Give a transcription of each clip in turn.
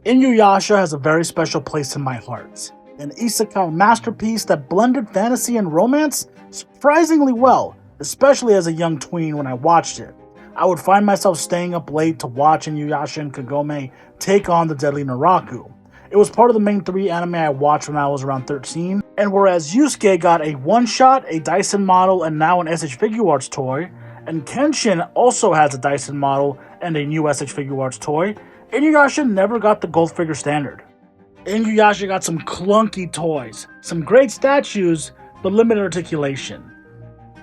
Inuyasha has a very special place in my heart. An isekai masterpiece that blended fantasy and romance surprisingly well, especially as a young tween when I watched it. I would find myself staying up late to watch Inuyasha and Kagome take on the deadly Naraku. It was part of the main 3 anime I watched when I was around 13, and whereas Yusuke got a one-shot, a Dasin model, and now an SH Figuarts toy, and Kenshin also has a Dasin model and a new SH Figuarts toy, Inuyasha never got the gold figure standard. Inuyasha got some clunky toys, some great statues, but limited articulation.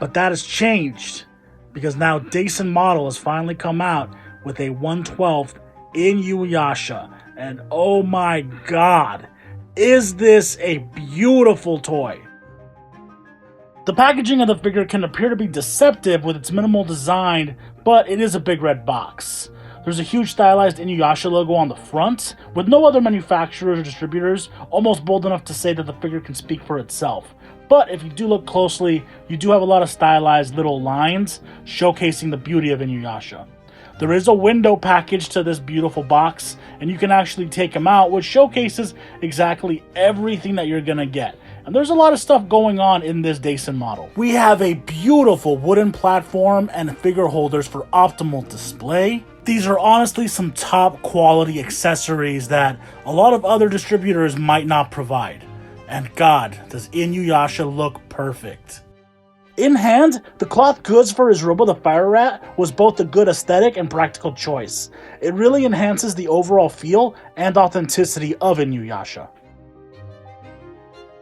But that has changed, because now Dasin model has finally come out with a 1/12 Inuyasha, and oh my god, is this a beautiful toy! The packaging of the figure can appear to be deceptive with its minimal design, but it is a big red box. There's a huge stylized Inuyasha logo on the front, with no other manufacturers or distributors almost bold enough to say that the figure can speak for itself. But if you do look closely, you do have a lot of stylized little lines showcasing the beauty of Inuyasha. There is a window package to this beautiful box, and you can actually take them out, which showcases exactly everything that you're gonna get. And there's a lot of stuff going on in this Dasin model. We have a beautiful wooden platform and figure holders for optimal display. These are honestly some top quality accessories that a lot of other distributors might not provide. And god, does Inuyasha look perfect. In hand, the cloth goods for his Robo the Fire Rat was both a good aesthetic and practical choice. It really enhances the overall feel and authenticity of Inuyasha.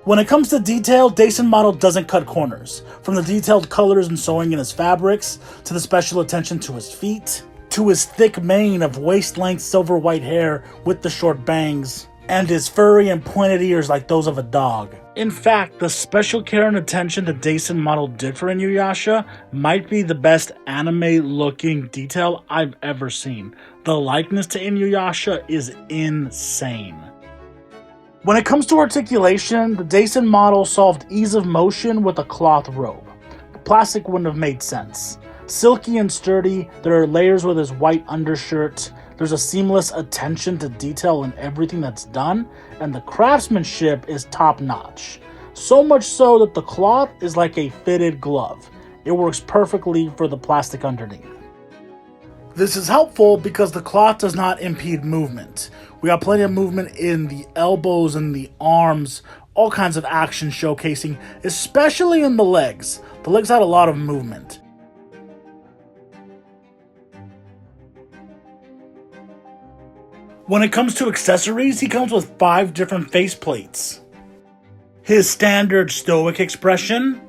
When it comes to detail, Dasin model doesn't cut corners. From the detailed colors and sewing in his fabrics, to the special attention to his feet, to his thick mane of waist-length silver white hair with the short bangs, and his furry and pointed ears like those of a dog. In fact, the special care and attention the Dasin model did for Inuyasha might be the best anime-looking detail I've ever seen. The likeness to Inuyasha is insane. When it comes to articulation, the Dasin model solved ease of motion with a cloth robe. The plastic wouldn't have made sense. Silky and sturdy, there are layers with his white undershirt, there's a seamless attention to detail in everything that's done, and the craftsmanship is top-notch. So much so that the cloth is like a fitted glove. It works perfectly for the plastic underneath. This is helpful because the cloth does not impede movement. We got plenty of movement in the elbows and the arms, all kinds of action showcasing, especially in the legs. The legs had a lot of movement. When it comes to accessories, he comes with 5 different faceplates. His standard stoic expression,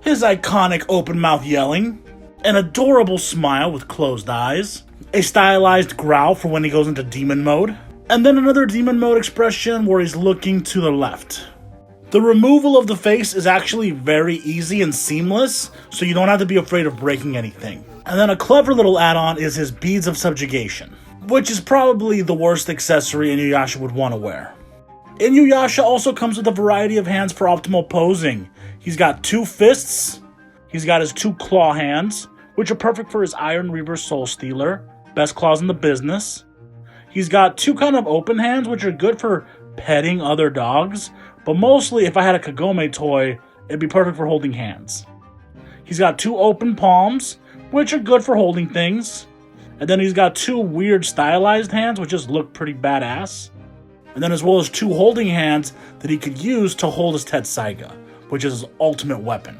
his iconic open mouth yelling, an adorable smile with closed eyes, a stylized growl for when he goes into demon mode, and then another demon mode expression where he's looking to the left. The removal of the face is actually very easy and seamless, so you don't have to be afraid of breaking anything. And then a clever little add-on is his beads of subjugation, which is probably the worst accessory Inuyasha would want to wear. Inuyasha also comes with a variety of hands for optimal posing. He's got 2 fists, he's got his 2 claw hands, which are perfect for his Iron Reaver Soul Stealer, best claws in the business. He's got 2 kind of open hands, which are good for petting other dogs, but mostly if I had a Kagome toy, it'd be perfect for holding hands. He's got 2 open palms, which are good for holding things. And then he's got 2 weird stylized hands, which just look pretty badass. And then as well as 2 holding hands that he could use to hold his Tetsaiga, which is his ultimate weapon.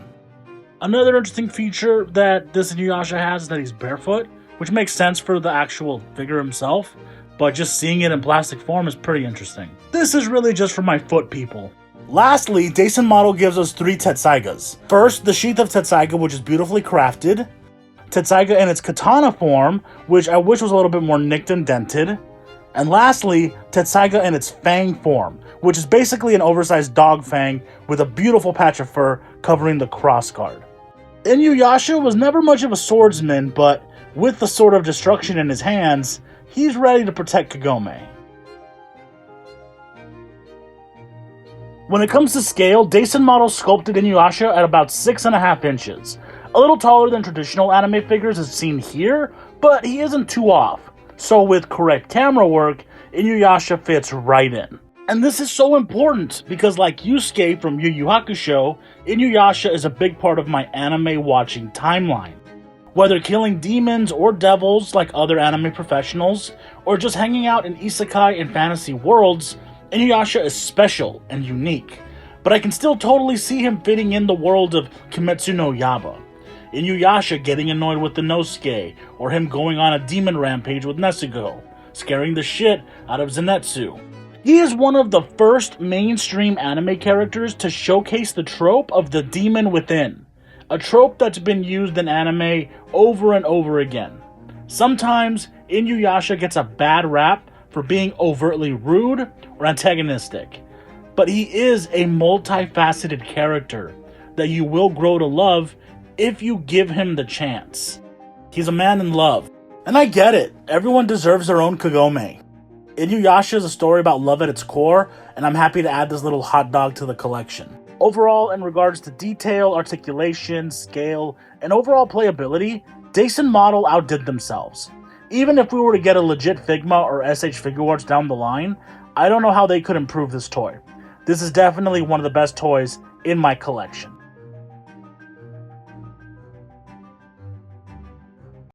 Another interesting feature that this Inuyasha has is that he's barefoot, which makes sense for the actual figure himself, but just seeing it in plastic form is pretty interesting. This is really just for my foot people. Lastly, Dasin model gives us 3 Tetsaigas. First, the Sheath of Tetsaiga, which is beautifully crafted. Tetsaiga in its katana form, which I wish was a little bit more nicked and dented. And lastly, Tetsaiga in its fang form, which is basically an oversized dog fang with a beautiful patch of fur covering the crossguard. Inuyasha was never much of a swordsman, but with the Sword of Destruction in his hands, he's ready to protect Kagome. When it comes to scale, Dasin model sculpted Inuyasha at about 6.5 inches. A little taller than traditional anime figures as seen here, but he isn't too off. So with correct camera work, Inuyasha fits right in. And this is so important because, like Yusuke from Yu Yu Hakusho, Inuyasha is a big part of my anime watching timeline. Whether killing demons or devils like other anime professionals, or just hanging out in isekai and fantasy worlds, Inuyasha is special and unique. But I can still totally see him fitting in the world of Kimetsu no Yaiba. Inuyasha getting annoyed with Inosuke, or him going on a demon rampage with Nezuko, scaring the shit out of Zenitsu. He is one of the first mainstream anime characters to showcase the trope of the demon within, a trope that's been used in anime over and over again. Sometimes, Inuyasha gets a bad rap for being overtly rude or antagonistic, but he is a multifaceted character that you will grow to love if you give him the chance. He's a man in love. And I get it, everyone deserves their own Kagome. Inuyasha is a story about love at its core, and I'm happy to add this little hot dog to the collection. Overall, in regards to detail, articulation, scale, and overall playability, Dasin Model outdid themselves. Even if we were to get a legit Figma or SH Figuarts down the line, I don't know how they could improve this toy. This is definitely one of the best toys in my collection.